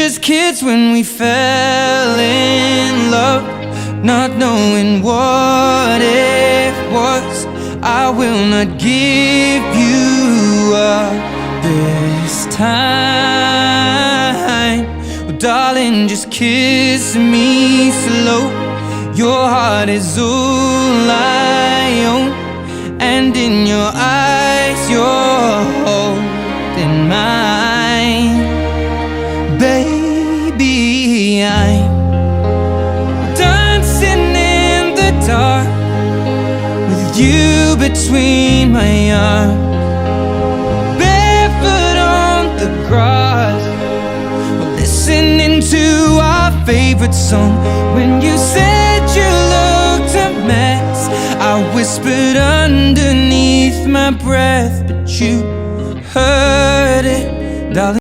just kids when we fell in love, not knowing what it was. I will not give you up this time. Well, darling, just kiss me slow. Your heart is all I own, and in your eyes you're holding mine. Baby, I'm dancing in the dark with you between my arms, barefoot on the grass, listening to our favorite song. When you said you looked a mess, I whispered underneath my breath, but you heard it, darling.